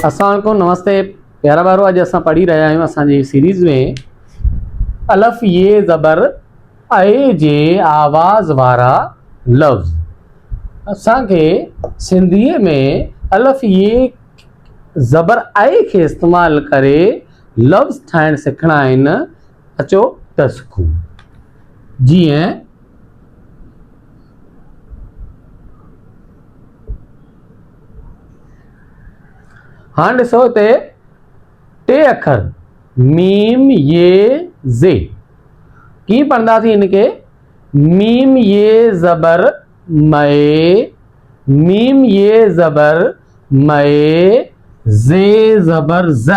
अस्सलाम वालेकुम, नमस्ते प्यारा बारो। अज असां पढ़ी रहा आहियूं असांजी सीरीज़ में अलफ़ ये ज़बर ए जे आवाज़ वारा लफ़्ज़। असांखे सिंधीअ में अलफ़ ये ज़बर ए के इस्तेमालु करे लफ़्ज़ ठाहिणु सिखणा आहिनि। अचो त सिखूं। जीअं हाँ ॾिसो हिते टे अखर मीम ये ज़े कीअं पढ़ंदासीं इनके। मीम ये ज़बर मए, मीम ये ज़बर मए, ज़े ज़बर ज़,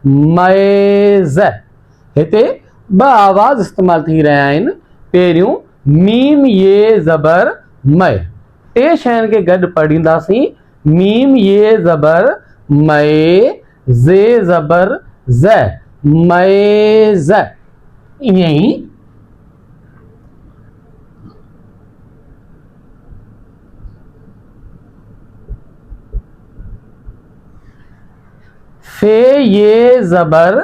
मए ज़। हिते ॿ आवाज़ इस्तेमालु थी रहिया आहिनि। पहिरियों मीम ये ज़बर मए, टे शयुनि खे गॾु पढ़ींदासीं। मीम ये ज़बर मए, ज़े ज़बर ज़, मए ज़। ईअं ई फे ये ज़बर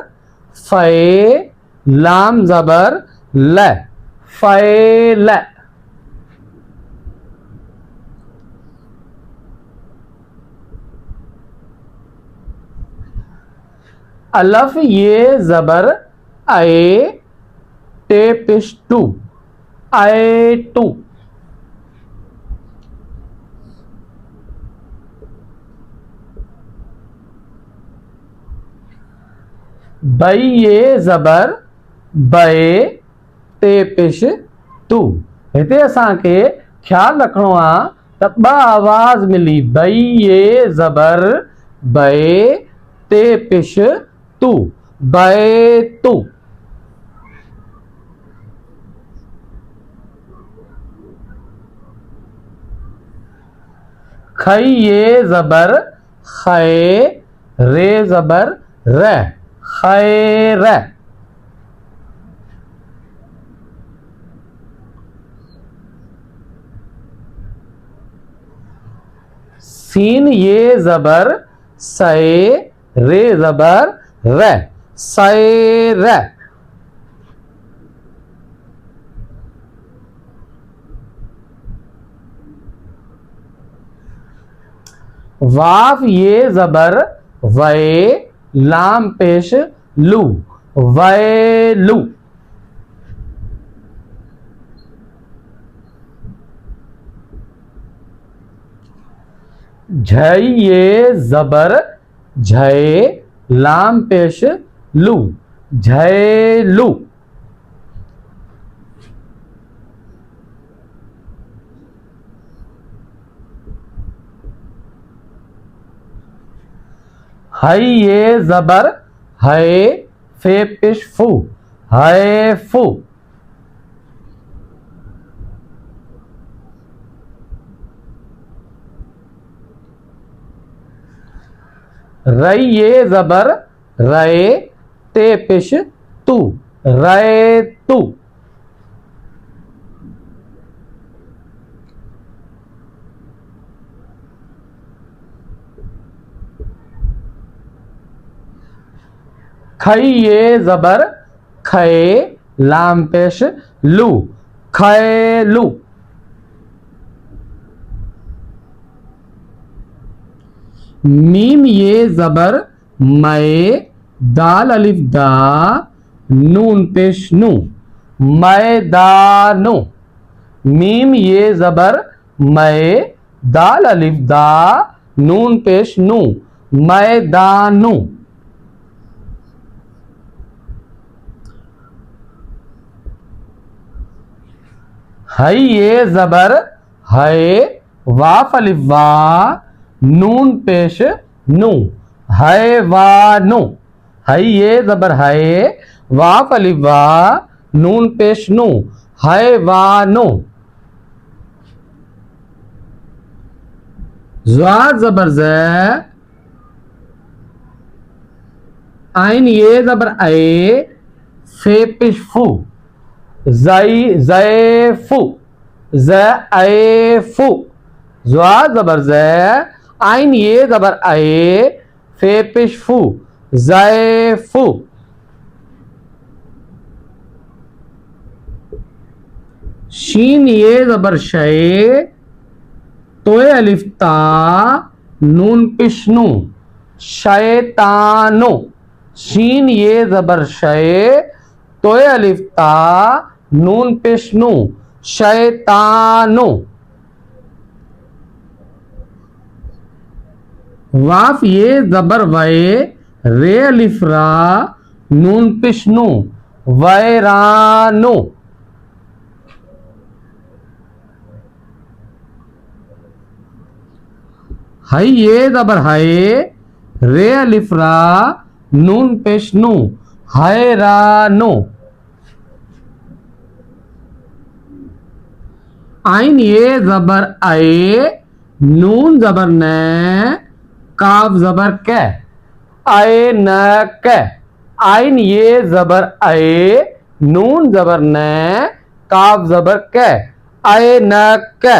फ़े, लाम ज़बर ल, फ़ैल। अलफ़ ये ज़बर ए, टे पेश टू, ए टू। बई ये ज़बर बे, टे पेश टू। हिते असांखे ख़्यालु रखिणो आहे त ॿ आवाज़ मिली। बई ये ज़बर बे, टे पेश तू, बैतू। खई ये ज़बर खे, रे ज़बर र, खैर। सीन ये ज़बर से, रे ज़बर र, सैर। वाफ ये ज़बर वे, लाम पेश लू, वैलू। झई ये ज़बर झे, लाम पेश लू, झैलू। हई ये ज़बर है, फे पेश फू, है फू। रई ये ज़बर रे, टे पेश तू, रे तू। खई ये ज़बर खे, लाम पेश लू, खैलू। मीम ये ज़बर मए, दाल अलिफ दा, नून पेश नू, मैदानू। मीम ये ज़बर मए, दाल अलिफ दा, नून पेश नू, मैदानू। हई ये ज़बर है, वाफ अलिफ वा, नून पेश नू, हैवानू। हई ये ज़बर है, वाफ अलिफ वा, नून पेश नू, हैवानू। ज़ा ज़बर ज़, आइन ये ज़बर ए, फे पेश फू, ज़ई ज़ैफू, ज़ैफू। ज़ा ज़बर ज़, आइन ये ज़बर ए, फे पेश फू ज़ैफू। शीन ये ज़बर शे, तोए अलिफ ता, नून पेश नू, शैतानो। शीन ये ज़बर शे, तोए अलिफ ता, नून पेश नू, शैतानो। वाफ ये ज़बर वए, रे अलिफ रा, नून पेश नू, वैरानो। हई ये ज़बर हये, रे अलिफ रा, नून पेश नू, हैरानो। आइन ये ज़बर आए, नून ज़बर न, काफ ज़बर कै, आए न कै। आइन ये ज़बर आए, नून ज़बर न, काफ ज़बर कै, आए न कै।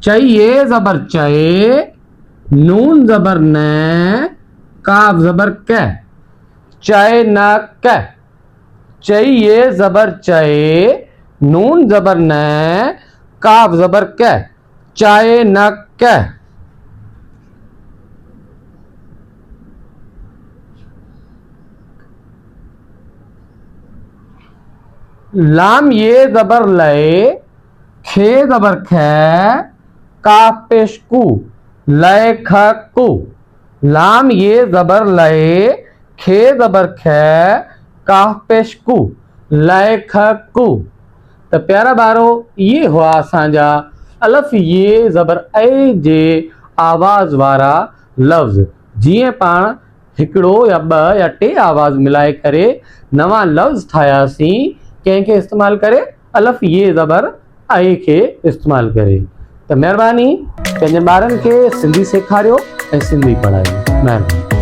चाहिए ज़बर चये, नून ज़बर न, काफ ज़बर कै, चय न कै। चाहिए ज़बर चये, नून ज़बर न, काफ ज़बर कै, चाय न कै। लाम ये ज़बर लय, खे ज़बर खे, काफ पेश कू, लय ख कू। लाम ये ज़बर लय, खे ज़बर खे, काफ पेश कू, लय ख कू। तो प्यारा बारो ये हुआ असांजा अलफ ये ज़बर ए जे आवाज़ वारा लफ़्ज़। जीअं पाण हिकिड़ो या ॿ या टे आवाज़ मिलाए करे नवां लफ़्ज़ ठाहियासीं, कंहिंखे इस्तेमालु करे अलफ ये ज़बर ए खे इस्तेमालु करे। त महिरबानी पंहिंजे ॿारनि खे सिंधी सेखारियो ऐं सिंधी पढ़ायो। महिरबानी।